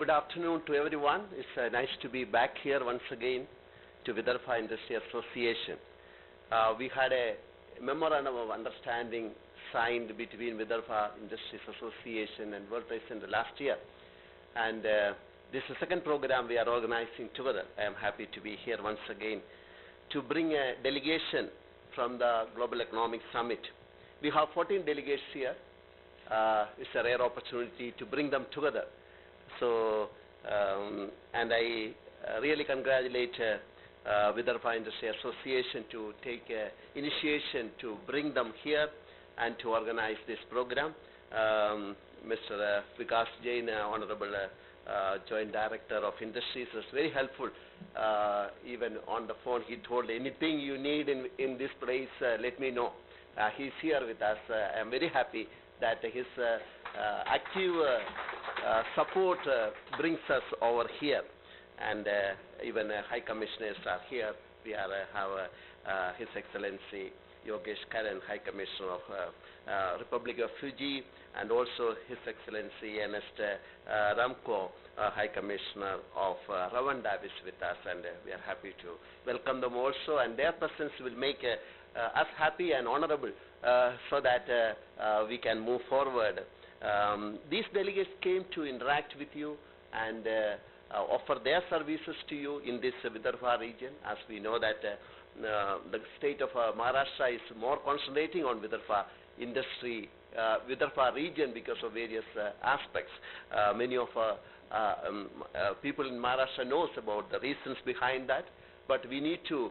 Good afternoon to everyone. It's nice to be back here once again to Vidarbha Industry Association. We had a memorandum of understanding signed between Vidarbha Industries Association and World Trade Center last year. And this is the second program we are organizing together. I am happy to be here once again to bring a delegation from the Global Economic Summit. We have 14 delegates here. It's a rare opportunity to bring them together. So, and I really congratulate Vidarbha Industry Association to take initiation to bring them here and to organize this program. Mr. Vikas Jain, Honorable Joint Director of Industries, was very helpful. Even on the phone, he told anything you need in this place, let me know. He's here with us. I am very happy that his active support brings us over here. And even High Commissioners are here. We have His Excellency Yogesh Karan, High Commissioner of Republic of Fiji, and also His Excellency Ernest Ramko, High Commissioner of Rwanda, is with us, and we are happy to welcome them also. And their presence will make us happy and honorable so that we can move forward. These delegates came to interact with you and offer their services to you in this Vidarbha region. As we know that the state of Maharashtra is more concentrating on Vidarbha industry, Vidarbha region, because of various aspects. Many of people in Maharashtra knows about the reasons behind that, but we need to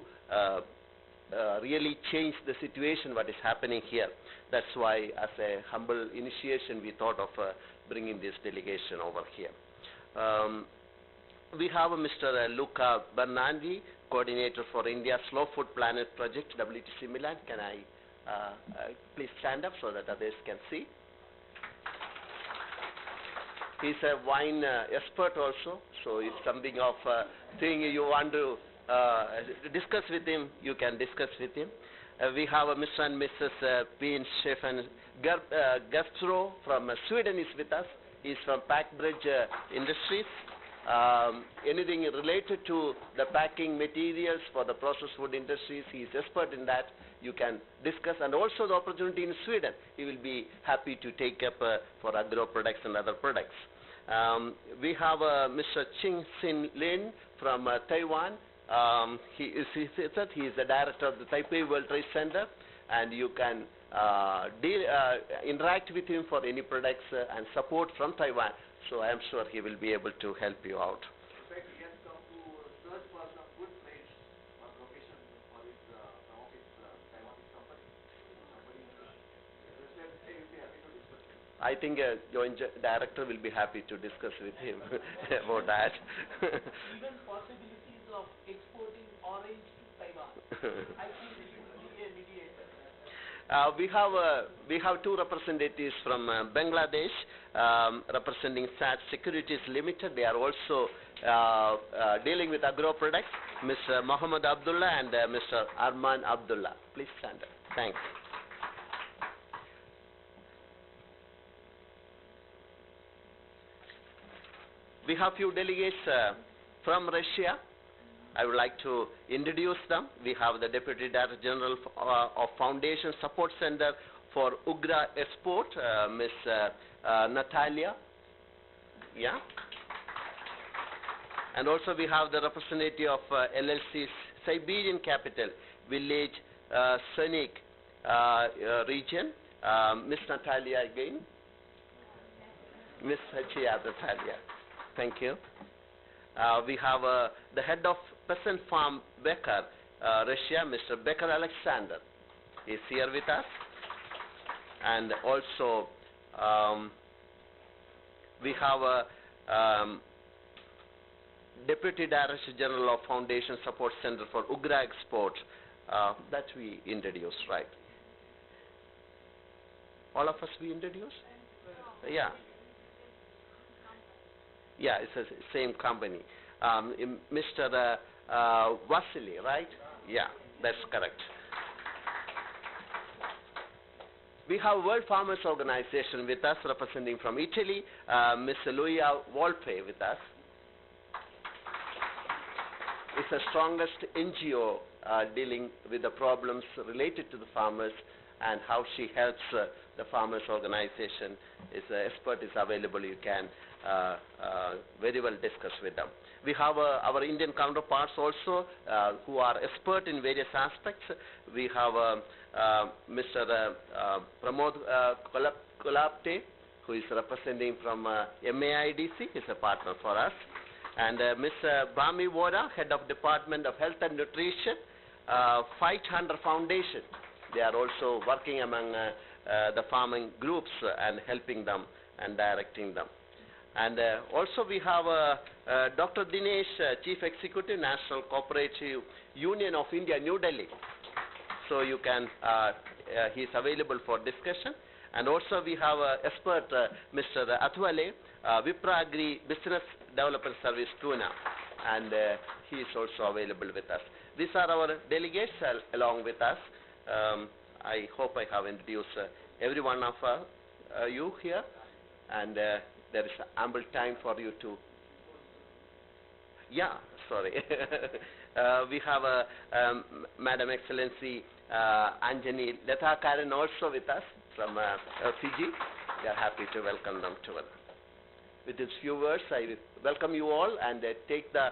really change the situation what is happening here. That's why, as a humble initiation, we thought of bringing this delegation over here. We have Mr. Luca Bernardi, Coordinator for India Slow Food Planet Project, WTC Milan. Can I please stand up so that others can see? He's a wine expert also, so it's something of thing you want to discuss with him, you can discuss with him. We have Mr. and Mrs. Pien Stefan Gastro from Sweden is with us. He's from Packbridge Industries. Anything related to the packing materials for the processed food industries, he is expert in that. You can discuss, and also the opportunity in Sweden. He will be happy to take up for agro products and other products. We have Mr. Ching Sin Lin from Taiwan. He is the director of the Taipei World Trade Center, and you can interact with him for any products and support from Taiwan. So I am sure he will be able to help you out. In fact, he has come to search for some good place or location for his, some of his Taiwanese company. Somebody interested, he will be happy to discuss with him. I think Joint Director will be happy to discuss with him about that. Even possibilities of exporting orange to Taiwan. I think he will be a mediator. We have two representatives from Bangladesh representing SAT Securities Limited. They are also dealing with agro products, Mr. Mohammed Abdullah and Mr. Arman Abdullah. Please stand up. Thanks. We have few delegates from Russia. I would like to introduce them. We have the Deputy Director General of Foundation Support Center for Ugra Export, Ms. Natalia. Yeah. And also we have the representative of LLC's Siberian Capital, Village Scenic region, Ms. Natalia again. Ms. Hachia Natalia. Thank you. We have the head of Peasant Farm Becker, Russia, Mr. Becker Alexander, is here with us. And also we have Deputy Director General of Foundation Support Center for Ugra Export that we introduced, right? All of us we introduced? Yeah. Yeah, it's the same company. Mr. Vasily, right? Yeah, that's correct. We have World Farmers Organization with us, representing from Italy, Ms. Luia Volpe with us. It's the strongest NGO dealing with the problems related to the farmers, and how she helps the farmers organization. Expert is available. You can very well discuss with them. We have our Indian counterparts also who are expert in various aspects. We have Mr. Pramod Kolapte, who is representing from MAIDC. He's a partner for us. And Ms. Bami Vora, Head of Department of Health and Nutrition, Fight Hunter Foundation. They are also working among the farming groups and helping them and directing them. And also we have Dr. Dinesh, Chief Executive, National Cooperative Union of India, New Delhi. So you can, he is available for discussion. And also we have expert Mr. Athwale, Vipra Agri Business Development Service, Pune, and he is also available with us. These are our delegates along with us. I hope I have introduced every one of you here, and there is ample time for you to. Yeah, sorry. We have Madam Excellency Anjani Letha Karen also with us from Fiji. We are happy to welcome them to us. With these few words, I welcome you all and take the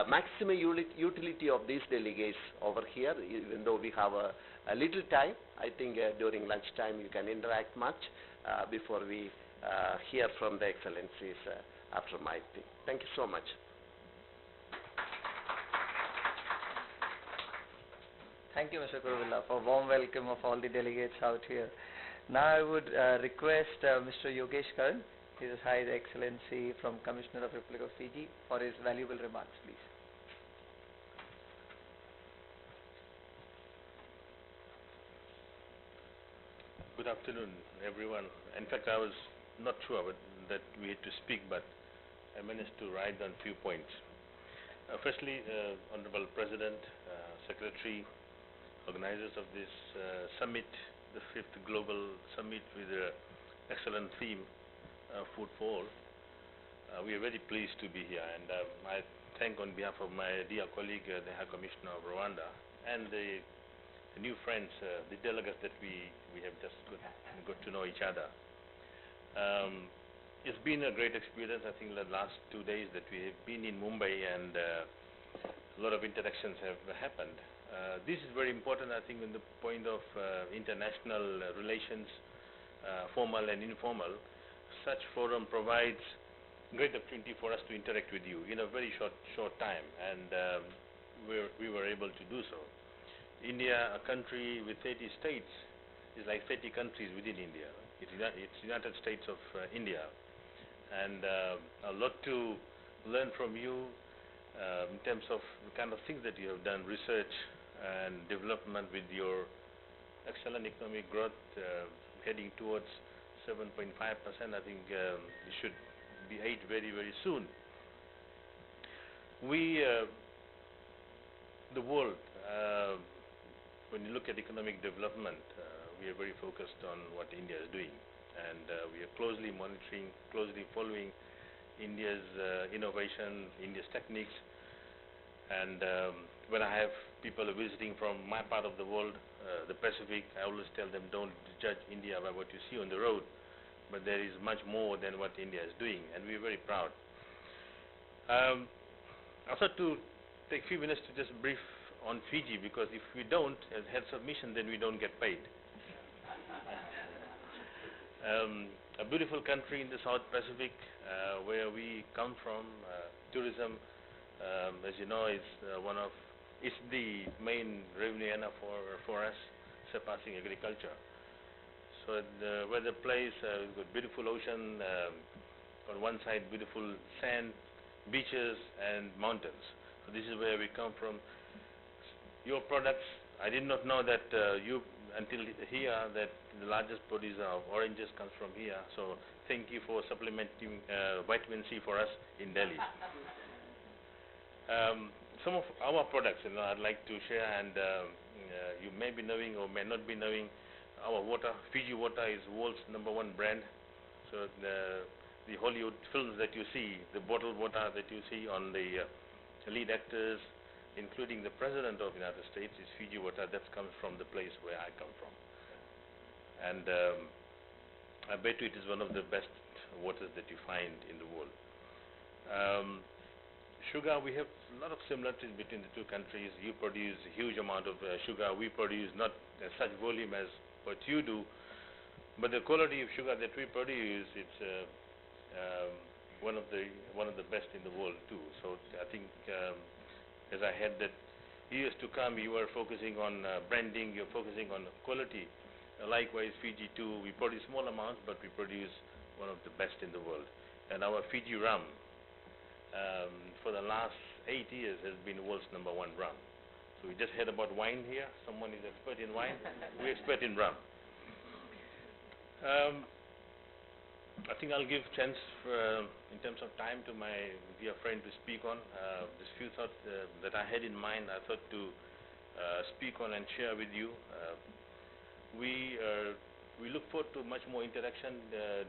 maximum utility of these delegates over here, even though we have a little time. I think during lunchtime you can interact much before we hear from the excellencies after my thing. Thank you so much. Thank you, Mr. Kuruvilla, for warm welcome of all the delegates out here. Now I would request Mr. Yogesh Karan, His High Excellency from Commissioner of Republic of Fiji, for his valuable remarks, please. Good afternoon, everyone. In fact, I was not sure that we had to speak, but I managed to write down a few points. Firstly, Honorable President, Secretary, organizers of this summit, the 5th Global Summit with an excellent theme, Food for All. We are very pleased to be here, and I thank on behalf of my dear colleague, the High Commissioner of Rwanda, and the new friends, the delegates that we have just got to know each other. It's been a great experience. I think the last 2 days that we have been in Mumbai, and a lot of interactions have happened. This is very important, I think, in the point of international relations, formal and informal. Such forum provides great opportunity for us to interact with you in a very short time, and we were able to do so. India, a country with 30 states, is like 30 countries within India. It's United States of India, and a lot to learn from you in terms of the kind of things that you have done, research and development with your excellent economic growth heading towards 7.5%. I think it should be 8 very, very soon. The world, when you look at economic development, we are very focused on what India is doing, and we are closely monitoring, closely following India's innovation, India's techniques. And when I have people visiting from my part of the world, the Pacific, I always tell them, don't judge India by what you see on the road, but there is much more than what India is doing, and we're very proud. I thought to take a few minutes to just brief on Fiji, because if we don't, as heads of mission, then we don't get paid. A beautiful country in the South Pacific, where we come from. Tourism, as you know, is it's the main revenue earner for us, surpassing agriculture. So the weather place, we've got beautiful ocean, on one side beautiful sand, beaches and mountains. So this is where we come from. Your products, I did not know that until here, that the largest producer of oranges comes from here. So thank you for supplementing vitamin C for us in Delhi. Some of our products, I'd like to share, and you may be knowing or may not be knowing, our water. Fiji water is world's #1 brand. So the Hollywood films that you see, the bottled water that you see on the lead actors, including the President of the United States, is Fiji water. That comes from the place where I come from. And I bet you it is one of the best waters that you find in the world. Sugar, we have a lot of similarities between the two countries. You produce a huge amount of sugar. We produce not such volume as what you do, but the quality of sugar that we produce, it's one of the best in the world too. So I think as I had that years to come, you are focusing on branding, you're focusing on quality. Likewise, Fiji too, we produce small amounts, but we produce one of the best in the world. And our Fiji rum, for the last 8 years, has been world's #1 rum. So we just heard about wine here. Someone is expert in wine. We're expert in rum. I think I'll give chance in terms of time to my dear friend to speak on. This few thoughts that I had in mind, I thought to speak on and share with you. We look forward to much more interaction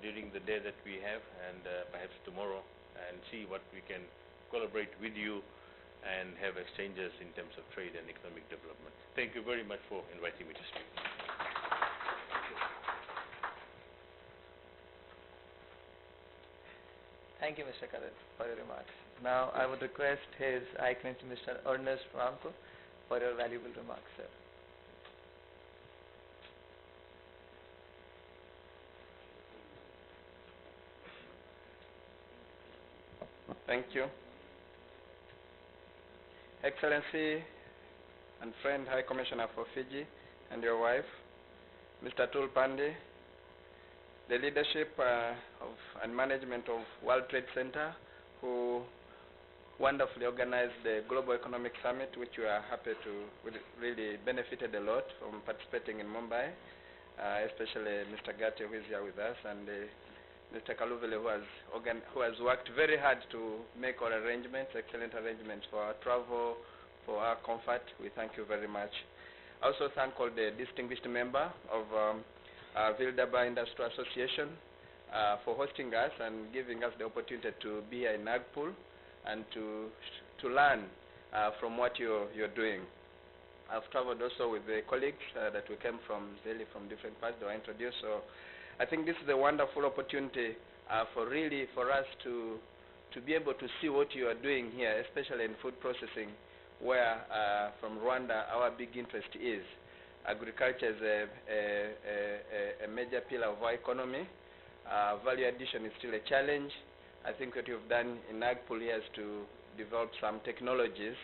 during the day that we have, and perhaps tomorrow, and see what we can collaborate with you and have exchanges in terms of trade and economic development. Thank you very much for inviting me to speak. Thank you, Mr. Karan, for your remarks. Now, I would request His Excellency Mr. Ernest Franco for your valuable remarks, sir. Thank you. Excellency and friend High Commissioner for Fiji and your wife, Mr. Tul Pandey, the leadership and management of World Trade Center, who wonderfully organized the Global Economic Summit, which we are happy to really benefited a lot from participating in Mumbai, especially Mr. Gatti, who is here with us, and Mr. Kaluvele, who has worked very hard to make our arrangements, excellent arrangements for our travel, for our comfort. We thank you very much. I also thank all the distinguished member of Vildaba Industrial Association for hosting us and giving us the opportunity to be here in Nagpur and to learn from what you're doing. I've traveled also with the colleagues that we came from Delhi, from different parts that were introduced. So I think this is a wonderful opportunity for us to be able to see what you are doing here, especially in food processing, where from Rwanda our big interest is. Agriculture is a major pillar of our economy. Value addition is still a challenge. I think what you've done in Nagpur here is to develop some technologies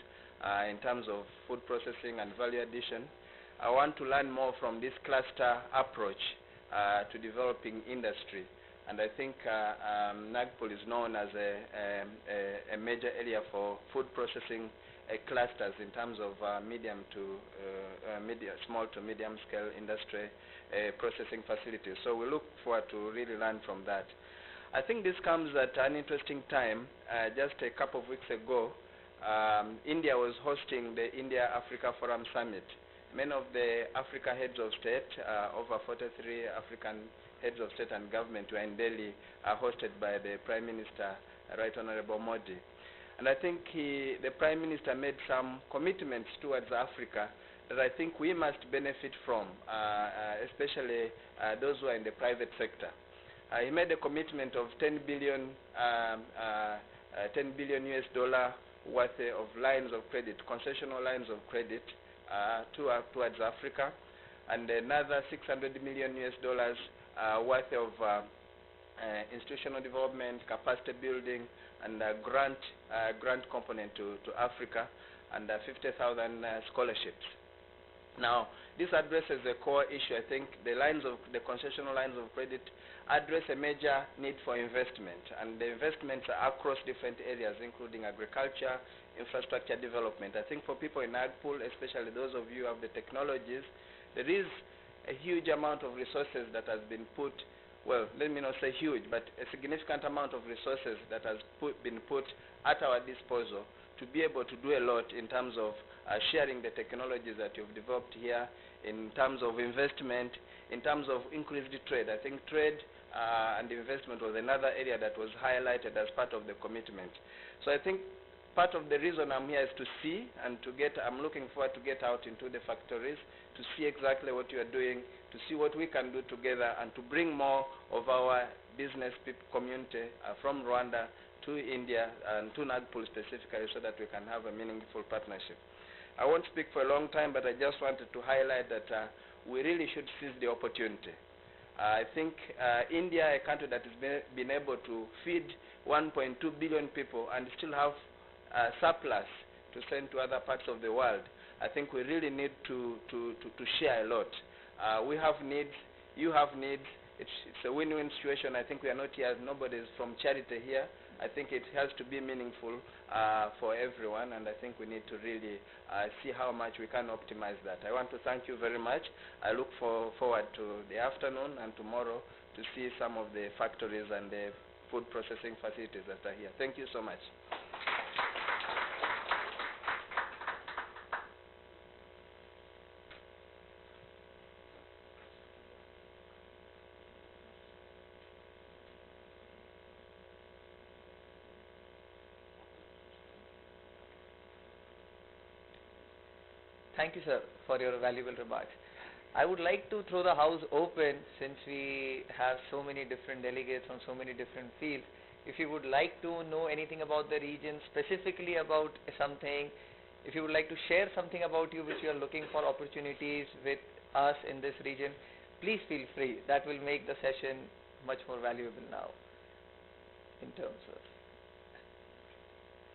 in terms of food processing and value addition. I want to learn more from this cluster approach to developing industry. And I think Nagpur is known as a major area for food processing clusters in terms of small to medium scale industry processing facilities. So we look forward to really learn from that. I think this comes at an interesting time. Just a couple of weeks ago, India was hosting the India-Africa Forum Summit. Many of the Africa heads of state, over 43 African heads of state and government were in Delhi, hosted by the Prime Minister, Right Honorable Modi. And I think the Prime Minister made some commitments towards Africa that I think we must benefit from, especially those who are in the private sector. He made a commitment of $10 billion US dollar worth of lines of credit, concessional lines of credit, towards Africa, and another $600 million US dollars worth of institutional development, capacity building, and grant component to Africa, and 50,000 scholarships. Now, this addresses the core issue. I think the concessional lines of credit address a major need for investment, and the investments are across different areas, including agriculture, infrastructure development. I think for people in Nagpur, especially those of you who have the technologies, there is a huge amount of resources that has been put well, let me not say huge, but a significant amount of resources that has been put at our disposal to be able to do a lot in terms of sharing the technologies that you've developed here, in terms of investment, in terms of increased trade. I think trade and investment was another area that was highlighted as part of the commitment. So I think part of the reason I'm here is to see and to get, I'm looking forward to get out into the factories, to see exactly what you are doing, to see what we can do together, and to bring more of our business community from Rwanda to India and to Nagpur specifically, so that we can have a meaningful partnership. I won't speak for a long time, but I just wanted to highlight that we really should seize the opportunity. I think India, a country that has been able to feed 1.2 billion people and still have surplus to send to other parts of the world, I think we really need to share a lot. We have needs, you have needs. It's a win-win situation. I think we are not here, nobody is from charity here. I think it has to be meaningful for everyone, and I think we need to really see how much we can optimize that. I want to thank you very much. I look forward to the afternoon and tomorrow to see some of the factories and the food processing facilities that are here. Thank you so much. Thank you, sir, for your valuable remarks. I would like to throw the house open, since we have so many different delegates from so many different fields. If you would like to know anything about the region, specifically about something, if you would like to share something about you which you are looking for opportunities with us in this region, please feel free. That will make the session much more valuable now in terms of...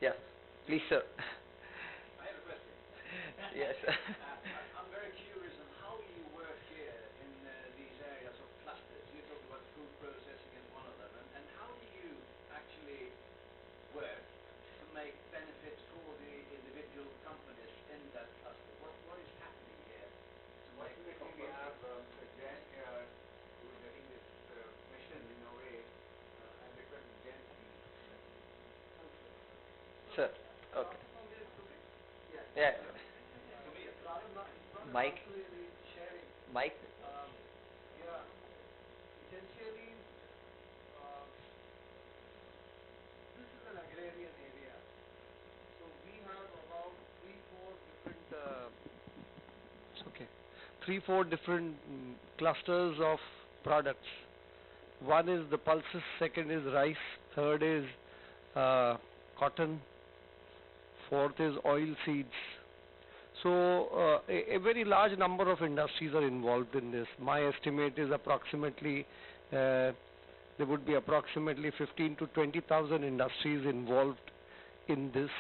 Yeah, please, sir. I have a question. Yes. I'm very curious on how you work here in these areas of clusters. You talk about food processing as one of them, and how do you actually work to make benefits for the individual companies in that cluster? What is happening here to make We have Mr. Jain here who is getting this mission in a way. I'm requesting Jain please. Sir, okay. Yeah. Mike? Mike? Yeah, essentially, this is an agrarian area. So we have about three, four different clusters of products. One is the pulses, second is rice, third is cotton, fourth is oil seeds. So a very large number of industries are involved in this. My estimate is approximately there would be approximately 15 to 20,000 industries involved in this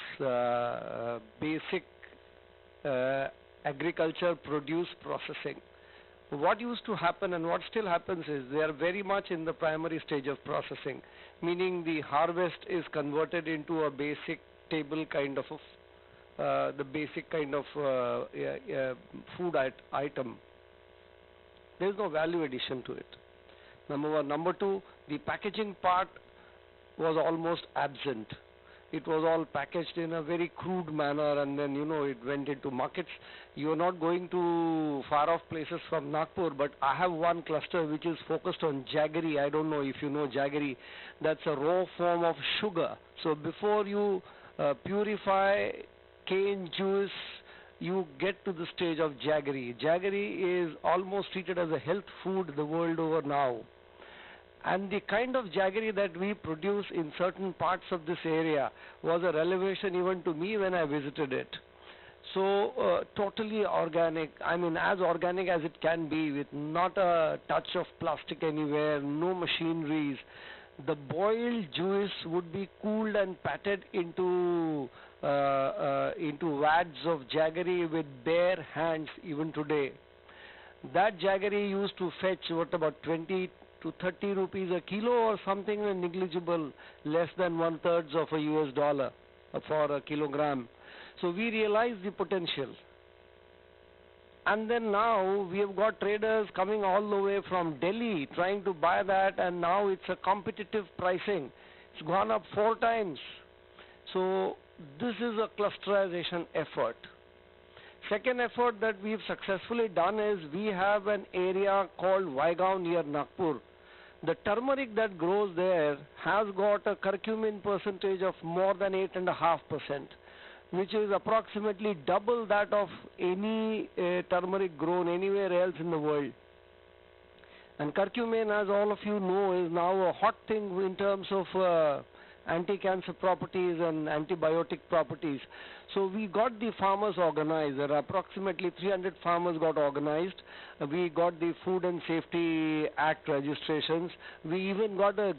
basic agriculture produce processing. What used to happen and what still happens is they are very much in the primary stage of processing, meaning the harvest is converted into a basic table kind of the basic kind of food item. There is no value addition to it. Number one. Number two, the packaging part was almost absent. It was all packaged in a very crude manner, and then it went into markets. You are not going to far off places from Nagpur, but I have one cluster which is focused on jaggery. I don't know if you know jaggery. That's a raw form of sugar. So before you purify cane juice, you get to the stage of jaggery. Jaggery is almost treated as a health food the world over now. And the kind of jaggery that we produce in certain parts of this area was a revelation even to me when I visited it. So totally organic, I mean as organic as it can be, with not a touch of plastic anywhere, no machineries. The boiled juice would be cooled and patted into wads of jaggery with bare hands even today. That jaggery used to fetch about 20 to 30 rupees a kilo or something negligible, less than 1/3 of a US dollar for a kilogram. So we realized the potential. And then now we have got traders coming all the way from Delhi trying to buy that, and now it's a competitive pricing. It's gone up 4 times. So this is a clusterization effort. Second effort that we've successfully done is we have an area called Vaigaon near Nagpur. The turmeric that grows there has got a curcumin percentage of more than 8.5%, which is approximately double that of any turmeric grown anywhere else in the world. And curcumin, as all of you know, is now a hot thing in terms of anti-cancer properties and antibiotic properties. So we got the farmers organized. There are approximately 300 farmers got organized. We got the Food and Safety Act registrations. We even got a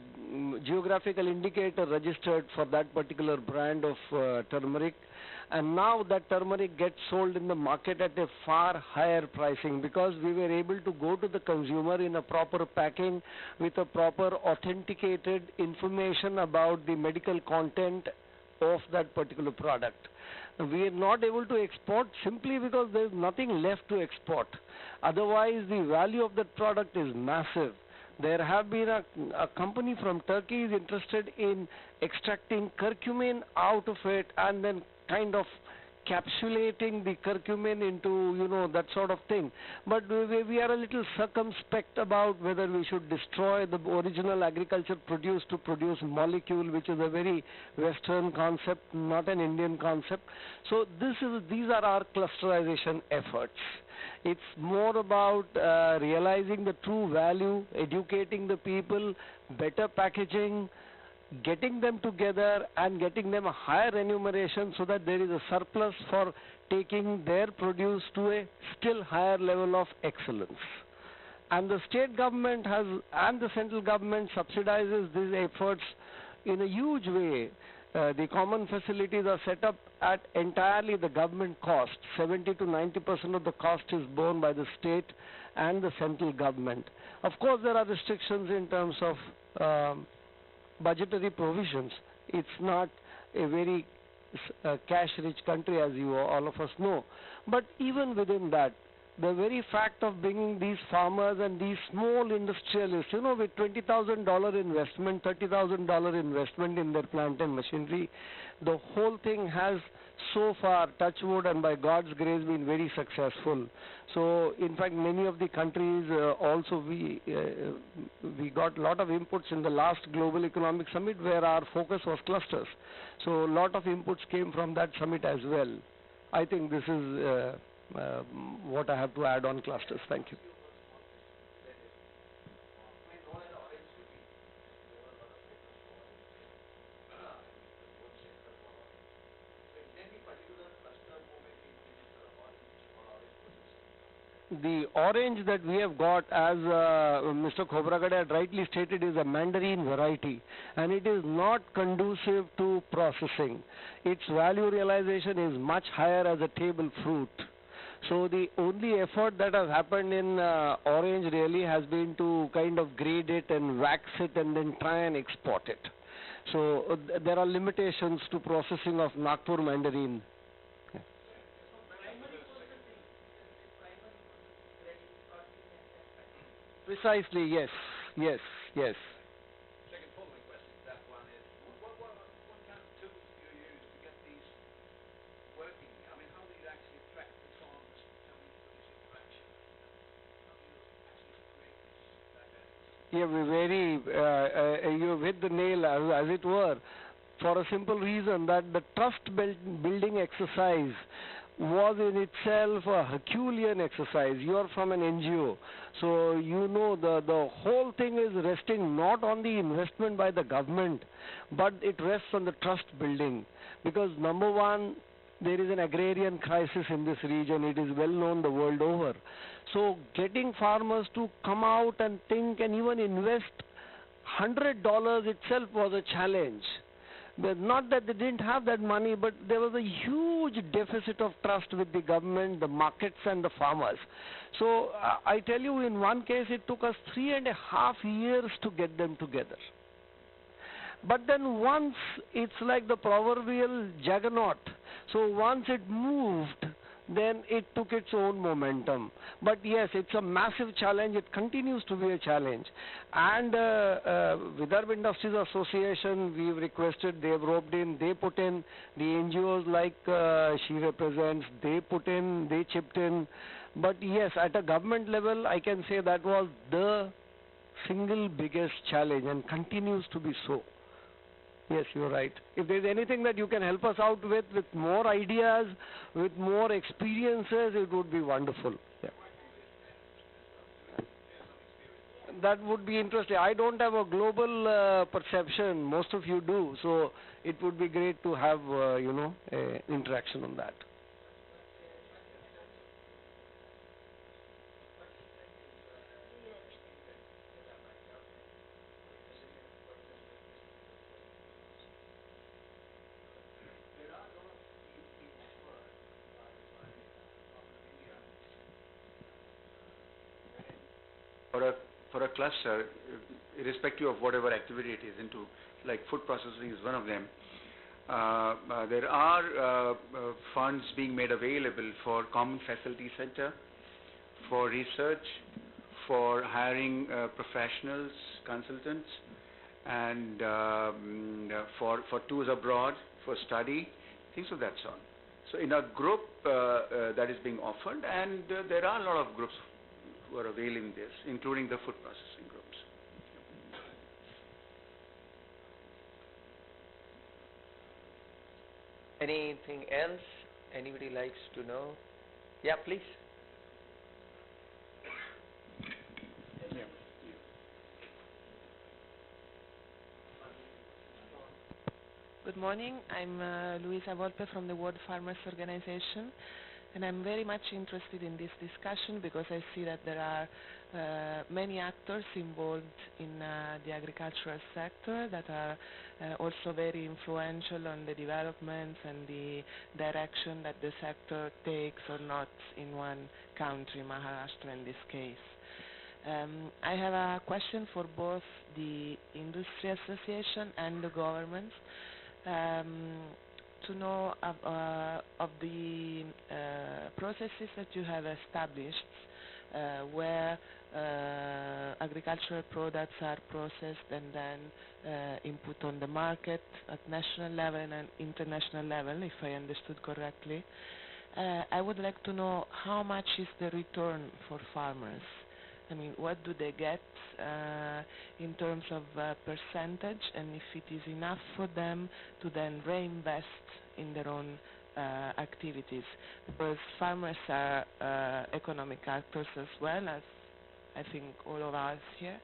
geographical indicator registered for that particular brand of turmeric. And now that turmeric gets sold in the market at a far higher pricing because we were able to go to the consumer in a proper packing with a proper authenticated information about the medical content of that particular product. We are not able to export simply because there is nothing left to export. Otherwise, the value of that product is massive. There have been a company from Turkey is interested in extracting curcumin out of it and then kind of capsulating the curcumin into, that sort of thing. But we are a little circumspect about whether we should destroy the original agriculture produce to produce molecule, which is a very Western concept, not an Indian concept. So these are our clusterization efforts. It's more about realizing the true value, educating the people, better packaging, getting them together and getting them a higher remuneration so that there is a surplus for taking their produce to a still higher level of excellence. And the state government and the central government subsidizes these efforts in a huge way. The common facilities are set up at entirely the government cost. 70 to 90% of the cost is borne by the state and the central government. Of course, there are restrictions in terms of budgetary provisions. It's not a very cash-rich country, as you all of us know. But even within that, the very fact of bringing these farmers and these small industrialists, with $20,000 investment, $30,000 investment in their plant and machinery, the whole thing has so far, touch wood and by God's grace, been very successful. So, in fact, many of the countries also we got a lot of inputs in the last Global Economic Summit where our focus was clusters. So, a lot of inputs came from that summit as well. I think this is what I have to add on clusters. Thank you. The orange that we have got, as Mr. Khobragade had rightly stated, is a mandarin variety, and it is not conducive to processing. Its value realization is much higher as a table fruit. So the only effort that has happened in orange really has been to kind of grade it and wax it and then try and export it. So there are limitations to processing of Nagpur mandarin. Precisely, yes. Second following question to that one is, what kind of tools do you use to get these working? I mean, how do you actually attract the farmers to come into this interaction? How do you actually create this? Yeah, you hit the nail as it were, for a simple reason that the trust building exercise was in itself a Herculean exercise. You are from an NGO, so you know the whole thing is resting not on the investment by the government, but it rests on the trust building. Because number one, there is an agrarian crisis in this region. It is well known the world over. So getting farmers to come out and think and even invest $100 itself was a challenge. But not that they didn't have that money, but there was a huge deficit of trust with the government, the markets and the farmers. So I tell you, in one case it took us 3.5 years to get them together. But then once, it's like the proverbial juggernaut. So once it moved, then it took its own momentum. But yes, it's a massive challenge. It continues to be a challenge. And Vidarbha Industries Association, we've requested, they've roped in, they put in, the NGOs like she represents, they put in, they chipped in. But yes, at a government level, I can say that was the single biggest challenge and continues to be so. Yes, you're right. If there's anything that you can help us out with more ideas, with more experiences, it would be wonderful. Yeah. That would be interesting. I don't have a global perception. Most of you do. So it would be great to have, interaction on that. There are a lot of schemes being offered by Government of India, wherein For a cluster, irrespective of whatever activity it is into, like food processing is one of them, there are funds being made available for common facility center, for research, for hiring professionals, consultants, and for tours abroad, for study, things of that sort. So in a group that is being offered, and there are a lot of groups who are availing this, including the food processing groups. Anything else anybody likes to know? Yeah, please. Good morning. I'm Luisa Volpe from the World Farmers Organization, and I'm very much interested in this discussion because I see that there are many actors involved in the agricultural sector that are also very influential on the developments and the direction that the sector takes or not in one country, Maharashtra in this case. I have a question for both the industry association and the government. To know of the processes that you have established where agricultural products are processed and then input on the market at national level and international level, if I understood correctly. I would like to know how much is the return for farmers. I mean, what do they get in terms of percentage, and if it is enough for them to then reinvest in their own activities? Because farmers are economic actors as well, as I think all of us here.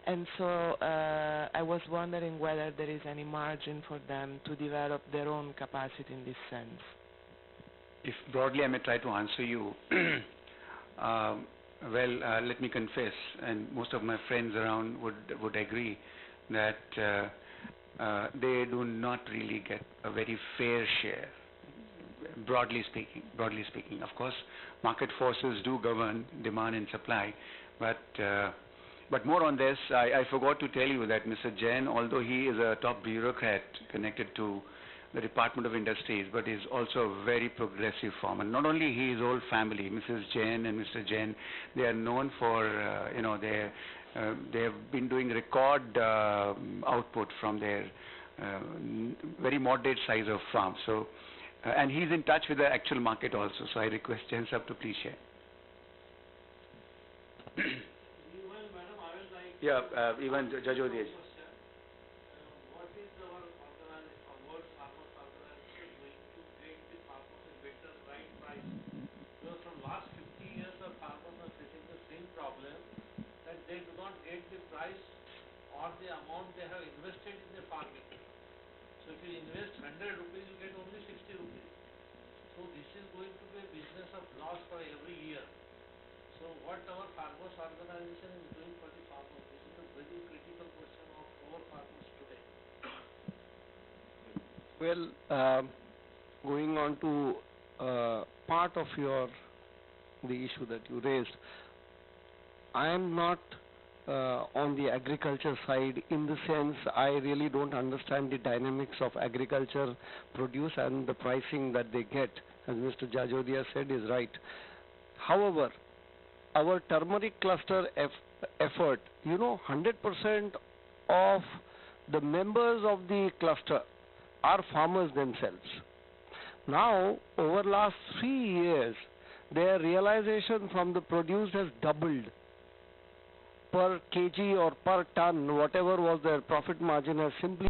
And so I was wondering whether there is any margin for them to develop their own capacity in this sense. If broadly I may try to answer you, let me confess, and most of my friends around would agree, that they do not really get a very fair share, broadly speaking. Of course, market forces do govern demand and supply, but more on this, I forgot to tell you that Mr. Jain, although he is a top bureaucrat connected to the Department of Industries, but is also a very progressive farmer. Not only his whole family, Mrs. Jain and Mr. Jain, they are known for, they have been doing record output from their very moderate size of farm. So, and he's in touch with the actual market also. So I request Jain sir to please share. Meanwhile, madam, I will like Even Jajodhya. what is our World Farmers Organization doing to get the farmers a better right price? Because from last 50 years, the farmers are facing the same problem, that they do not get the price or the amount they have invested in the farming. So if you invest 100 rupees, you get only 60 rupees. So this is going to be a business of loss for every year. So what our farmers organization is doing for the farmers, this is a very critical question of our farmers today. Well, going on to part of the issue that you raised, I am not on the agriculture side, in the sense I really don't understand the dynamics of agriculture produce and the pricing that they get as Mr. Jajodia said, is right. However, our turmeric cluster effort, 100% of the members of the cluster are farmers themselves. Now, over last 3 years, their realization from the produce has doubled. Per kg or per ton, whatever was their profit margin has simply